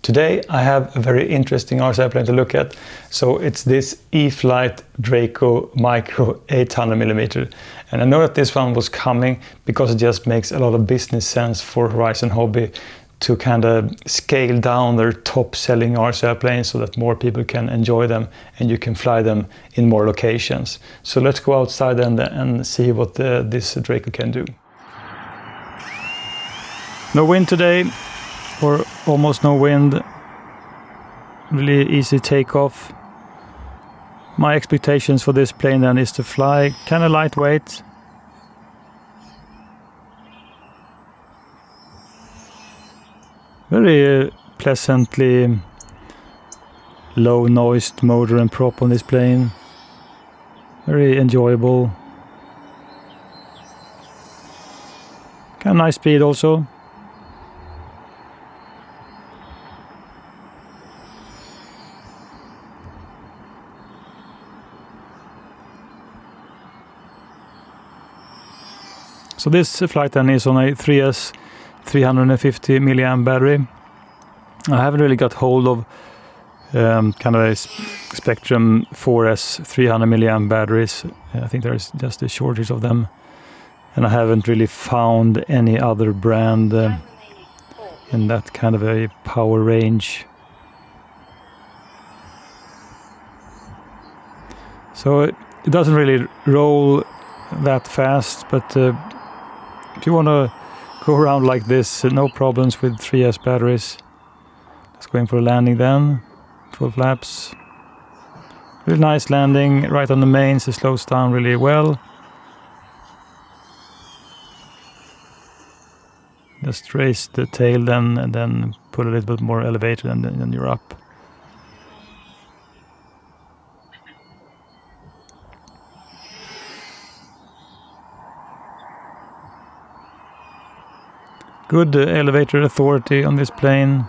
Today I have a very interesting RC airplane to look at. So it's this E-Flite Draco Micro 800mm. And I know that this one was coming because it just makes a lot of business sense for Horizon Hobby to kind of scale down their top selling RC airplanes so that more people can enjoy them and you can fly them in more locations. So let's go outside and see what this Draco can do. No wind today, or almost no wind. Really easy takeoff. My expectations for this plane then is to fly kind of lightweight. Very pleasantly low noised motor and prop on this plane. Very enjoyable. Kind of nice speed also. So this flight then is on a 3S 350 milliamp battery. I haven't really got hold of kind of a Spektrum 4S 300 milliamp batteries. I think there is just a shortage of them, and I haven't really found any other brand in that kind of a power range. So it doesn't really roll that fast, but if you want to go around like this, no problems with 3S batteries. Let's go in for a landing then. Full flaps. Really nice landing right on the mains. It slows down really well. Just raise the tail then and then put a little bit more elevated and then you're up. Good elevator authority on this plane.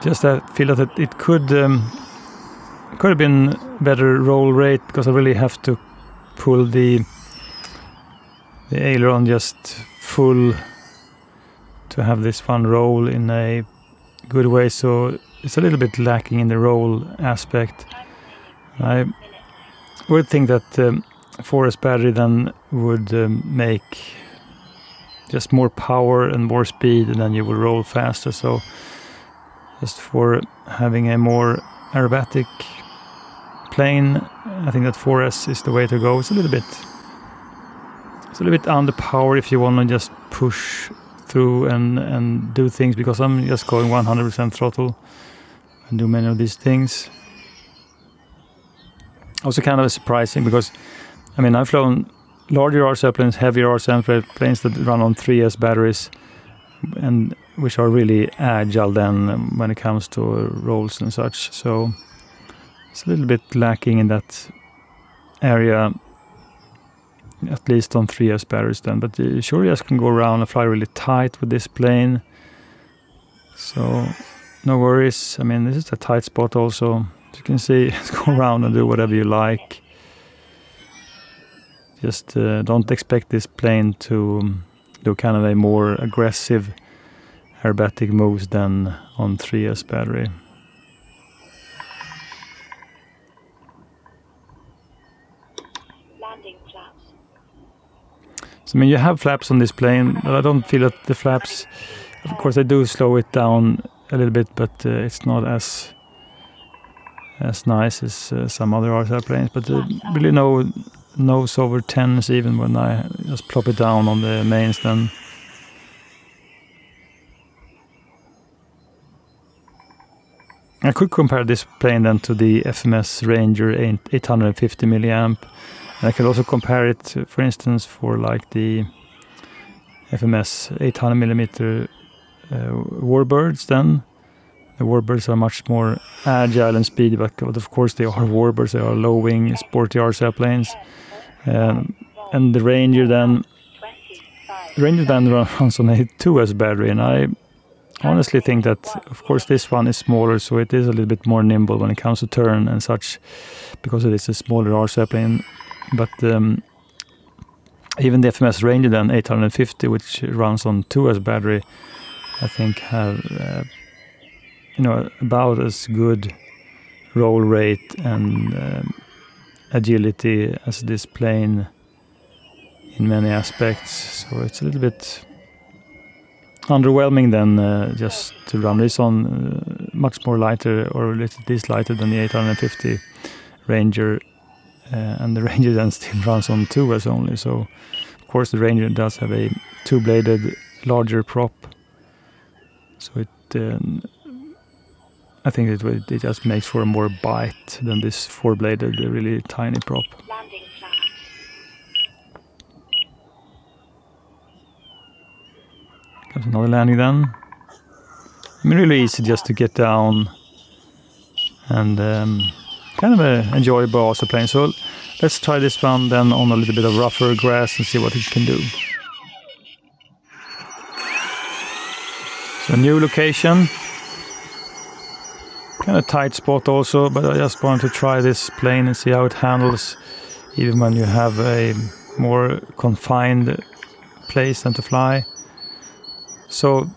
Just I feel that it could have been better roll rate because I really have to pull the aileron just full to have this one roll in a good way. So it's a little bit lacking in the roll aspect. I would think that 4S battery then would make just more power and more speed, and then you will roll faster. So just for having a more aerobatic plane, I think that 4S is the way to go. It's a little bit underpowered if you want to just push through and do things, because I'm just going 100% throttle and do many of these things. Also kind of surprising because I mean I've flown larger RC airplanes, heavier RC airplanes that run on 3S batteries, and which are really agile then when it comes to rolls and such. So it's a little bit lacking in that area, at least on 3S batteries then. But you sure just can go around and fly really tight with this plane. So no worries. I mean, this is a tight spot also. As you can see, just go around and do whatever you like. Just don't expect this plane to do kind of a more aggressive aerobatic moves than on 3S battery. Landing flaps. So I mean, you have flaps on this plane, but I don't feel that the flaps, of course, they do slow it down a little bit, but it's not as nice as some other RC airplanes. But really no nose over 10s even when I just plop it down on the mains then. I could compare this plane then to the FMS Ranger 850 milliamp. And I could also compare it, for instance, for like the FMS 800 millimeter Warbirds then. The Warbirds are much more agile and speedy, but of course they are Warbirds, they are low-wing, sporty RC airplanes. And the Ranger then runs on a 2S battery, and I honestly think that, of course, this one is smaller, so it is a little bit more nimble when it comes to turn and such, because it is a smaller RC airplane. But even the FMS Ranger then 850, which runs on 2S battery, I think have about as good roll rate and agility as this plane in many aspects. So it's a little bit underwhelming than just to run this on much more lighter, or a little bit lighter than the 850 Ranger, and the Ranger then still runs on 2S only. So of course the Ranger does have a 2-bladed larger prop, so it I think it just makes for a more bite than this 4-bladed really tiny prop. Comes another landing then. I mean, really easy just to get down, and kind of an enjoyable also plane. So let's try this one then on a little bit of rougher grass and see what it can do. So new location, kind of tight spot also, but I just wanted to try this plane and see how it handles even when you have a more confined place than to fly. So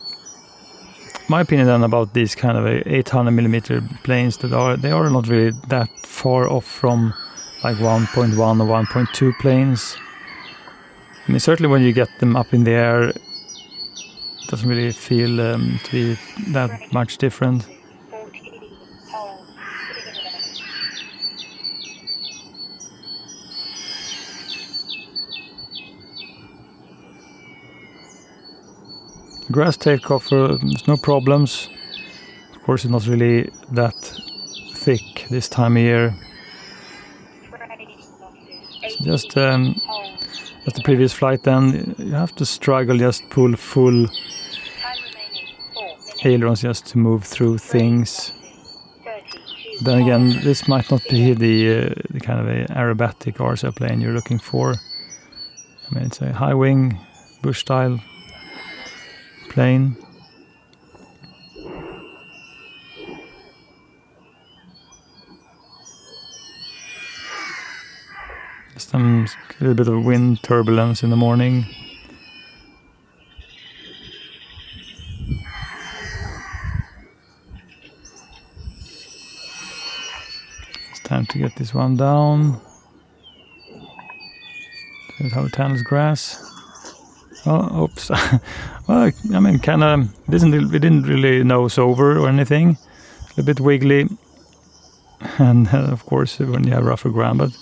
my opinion then about these kind of 800mm planes, they are not really that far off from like 1.1 or 1.2 planes. I mean, certainly when you get them up in the air, it doesn't really feel to be that much different. Grass takeoff, there's no problems. Of course, it's not really that thick this time of year. So just the previous flight, then you have to struggle, just pull full ailerons just to move through things. Then again, this might not be the kind of a aerobatic RSL plane you're looking for. I mean, it's a high wing, bush style plane. Some a little bit of wind turbulence in the morning. It's time to get this one down. That's how it handles grass. Oh, oops. Well, I mean, kind of, it didn't really nose over or anything. A bit wiggly. And of course, when you have rougher ground, but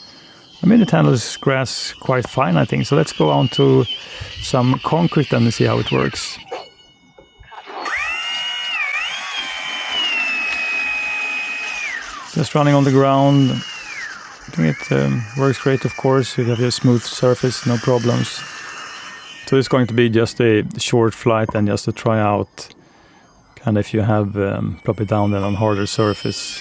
I mean, it handles grass quite fine, I think. So let's go on to some concrete and see how it works. Just running on the ground. I think it works great, of course. You have a smooth surface, no problems. So it's going to be just a short flight and just to try out. And if you have plop it down then on harder surface.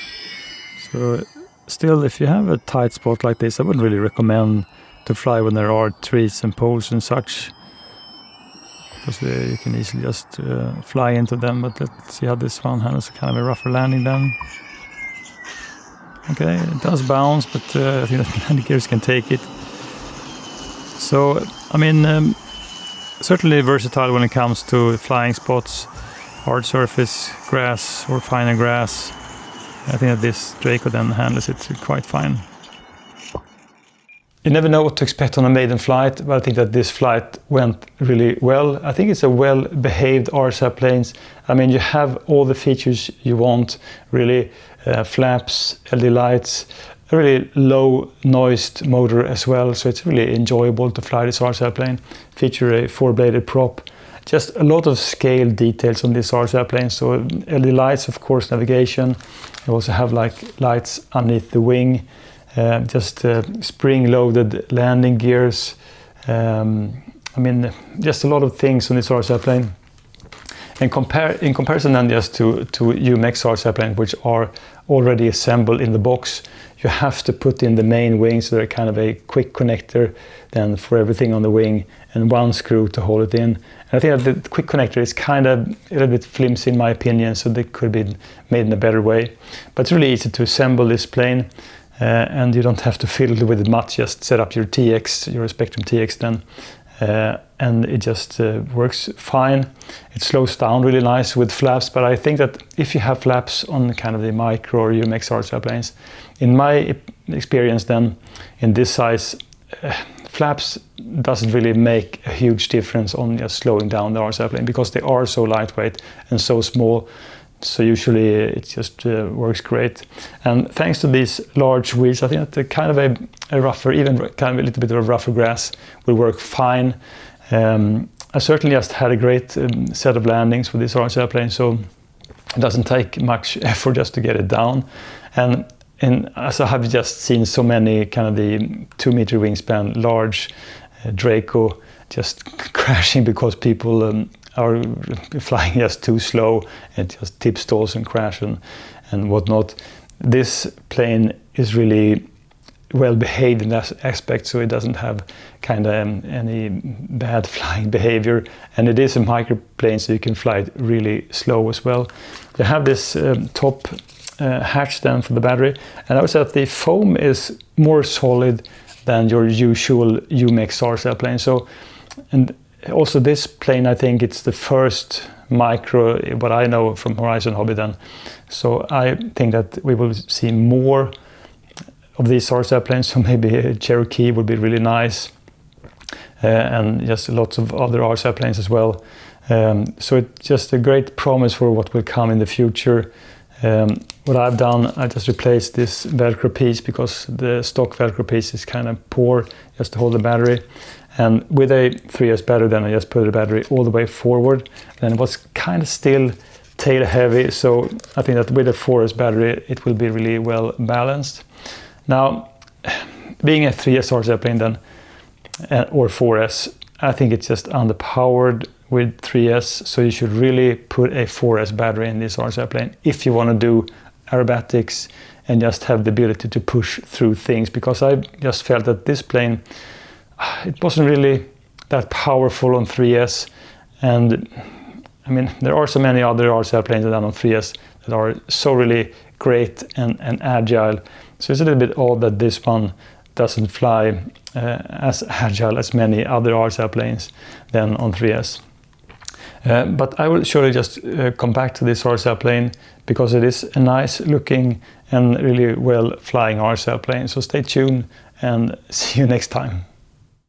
So still, if you have a tight spot like this, I wouldn't really recommend to fly when there are trees and poles and such, because you can easily just fly into them. But let's see how this one handles kind of a rougher landing then. Okay, it does bounce, but I think that the landing gears can take it. So, I mean, certainly versatile when it comes to flying spots, hard surface, grass or finer grass. I think that this Draco then handles it quite fine. You never know what to expect on a maiden flight, but I think that this flight went really well. I think it's a well-behaved RSL planes. I mean, you have all the features you want, really. Flaps, LED lights, a really low-noised motor as well, so it's really enjoyable to fly this RSL plane. Feature a 4-bladed prop. Just a lot of scale details on this RSL plane. So LED lights, of course, navigation. You also have like lights underneath the wing. Just spring-loaded landing gears. I mean, just a lot of things on this RSL plane. And in comparison then just to UMX RSL planes, which are already assembled in the box, you have to put in the main wing, so they're kind of a quick connector then for everything on the wing, and one screw to hold it in. And I think that the quick connector is kind of a little bit flimsy in my opinion, so they could be made in a better way. But it's really easy to assemble this plane, and you don't have to fiddle with it much. Just set up your TX, your Spektrum TX then, and it just works fine. It slows down really nice with flaps, but I think that if you have flaps on kind of the micro or UMX RC airplanes, in my experience then, in this size, flaps doesn't really make a huge difference on just slowing down the RC airplane, because they are so lightweight and so small. So usually it just works great. And thanks to these large wheels, I think that kind of a rougher, even kind of a little bit of a rougher grass will work fine. I certainly just had a great set of landings with this RC airplane, so it doesn't take much effort just to get it down. And as I have just seen so many kind of the 2-meter wingspan large Draco just crashing because people are flying just too slow and just tip stalls and crash and whatnot. This plane is really well behaved in that aspect, so it doesn't have kind of any bad flying behavior, and it is a microplane, so you can fly it really slow as well. They have this top hatch then for the battery, and I would say that the foam is more solid than your usual UMX RC airplane. So, and also this plane, I think it's the first micro, what I know from Horizon Hobby then. So I think that we will see more of these RC airplanes, so maybe a Cherokee would be really nice, and just lots of other RC airplanes as well. So it's just a great promise for what will come in the future. What I've done, I just replaced this Velcro piece because the stock Velcro piece is kind of poor just to hold the battery. And with a 3S battery, then I just put the battery all the way forward, and it was kind of still tail heavy. So I think that with a 4S battery, it will be really well balanced. Now, being a 3S RC airplane then, or 4S, I think it's just underpowered with 3S, so you should really put a 4S battery in this RC airplane if you want to do aerobatics and just have the ability to push through things, because I just felt that this plane, it wasn't really that powerful on 3S, and I mean, there are so many other RC airplanes that are on 3S that are so really great and agile. So it's a little bit odd that this one doesn't fly as agile as many other RC airplanes than on 3S. But I will surely just come back to this RC airplane because it is a nice looking and really well flying RC airplane. So stay tuned and see you next time.